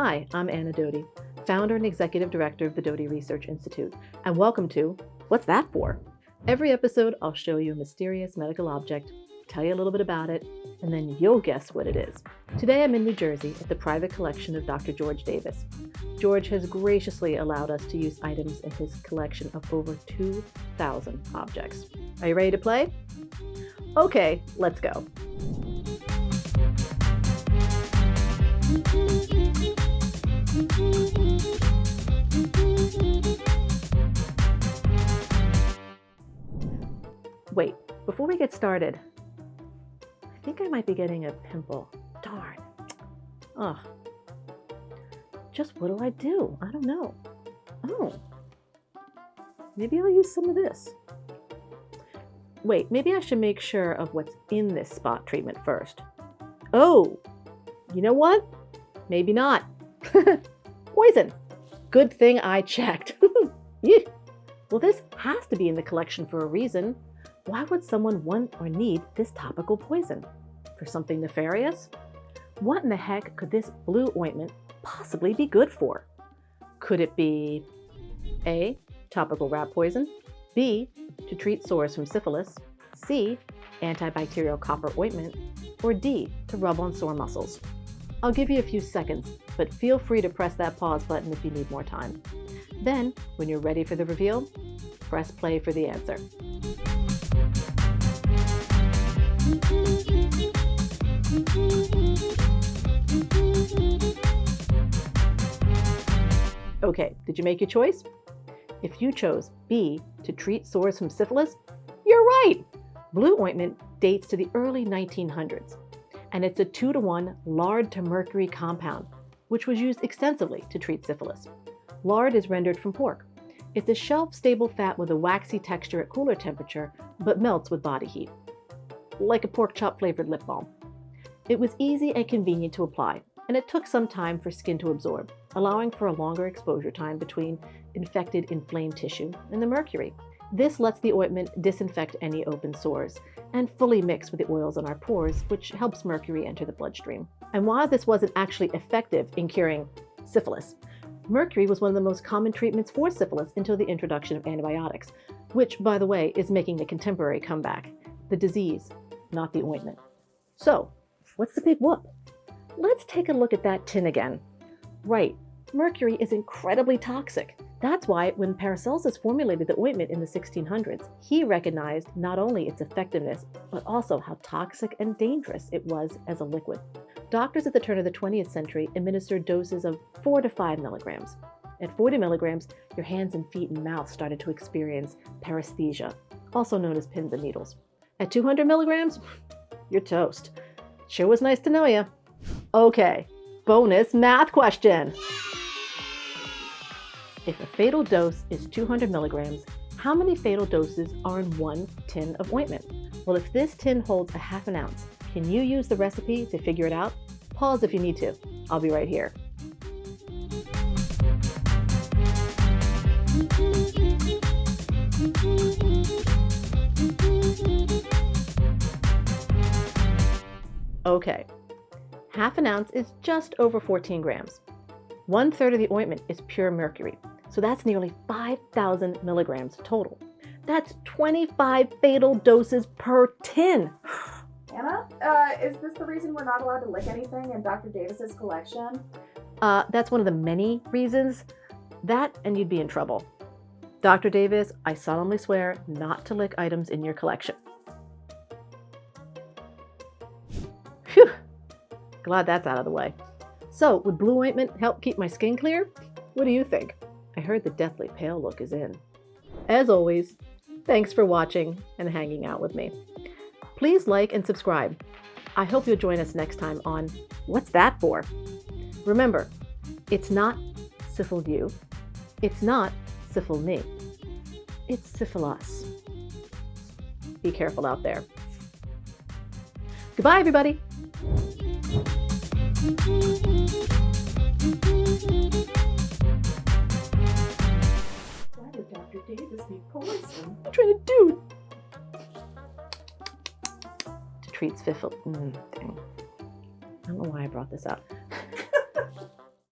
Hi, I'm Anna Dhody, founder and executive director of the Dhody Research Institute, and welcome to What's That For? Every episode, I'll show you a mysterious medical object, tell you a little bit about it, and then you'll guess what it is. Today, I'm in New Jersey at the private collection of Dr. George Davis. George has graciously allowed us to use items in his collection of over 2,000 objects. Are you ready to play? Okay, let's go. Wait, before we get started, I think I might be getting a pimple. Darn. Ugh. Just what do I do? I don't know. Oh. Maybe I'll use some of this. Wait, maybe I should make sure of what's in this spot treatment first. Oh, you know what? Maybe not. Poison. Good thing I checked. Well, this has to be in the collection for a reason. Why would someone want or need this topical poison? For something nefarious? What in the heck could this blue ointment possibly be good for? Could it be A, topical rat poison, B, to treat sores from syphilis, C, antibacterial copper ointment, or D, to rub on sore muscles? I'll give you a few seconds, but feel free to press that pause button if you need more time. Then, when you're ready for the reveal, press play for the answer. Okay, did you make your choice? If you chose B, to treat sores from syphilis, you're right! Blue ointment dates to the early 1900s, and it's a 2-to-1 lard to mercury compound, which was used extensively to treat syphilis. Lard is rendered from pork. It's a shelf-stable fat with a waxy texture at cooler temperature, but melts with body heat, like a pork chop flavored lip balm. It was easy and convenient to apply, and it took some time for skin to absorb, allowing for a longer exposure time between infected inflamed tissue and the mercury. This lets the ointment disinfect any open sores and fully mix with the oils on our pores, which helps mercury enter the bloodstream. And while this wasn't actually effective in curing syphilis, mercury was one of the most common treatments for syphilis until the introduction of antibiotics, which, by the way, is making a contemporary comeback. The disease, not the ointment. So, what's the big whoop? Let's take a look at that tin again. Right, mercury is incredibly toxic. That's why when Paracelsus formulated the ointment in the 1600s, he recognized not only its effectiveness, but also how toxic and dangerous it was as a liquid. Doctors at the turn of the 20th century administered doses of 4 to 5 milligrams. At 40 milligrams, your hands and feet and mouth started to experience paresthesia, also known as pins and needles. At 200 milligrams, you're toast. Sure was nice to know you. Okay, bonus math question. If a fatal dose is 200 milligrams, how many fatal doses are in one tin of ointment? Well, if this tin holds a half an ounce, can you use the recipe to figure it out? Pause if you need to. I'll be right here. Okay, half an ounce is just over 14 grams. 1/3 of the ointment is pure mercury, so that's nearly 5,000 milligrams total. That's 25 fatal doses per tin. Anna, is this the reason we're not allowed to lick anything in Dr. Davis's collection? That's one of the many reasons. That and you'd be in trouble. Dr. Davis, I solemnly swear not to lick items in your collection. Phew, glad that's out of the way. So, would blue ointment help keep my skin clear? What do you think? I heard the deathly pale look is in. As always, thanks for watching and hanging out with me. Please like and subscribe. I hope you'll join us next time on What's That For? Remember, it's not syphil you, it's not syphil me, it's syphilus. Be careful out there. Goodbye, everybody. Why would Dr. Davis need poison? What are you trying to do? To treat syphil. Dang. I don't know why I brought this up.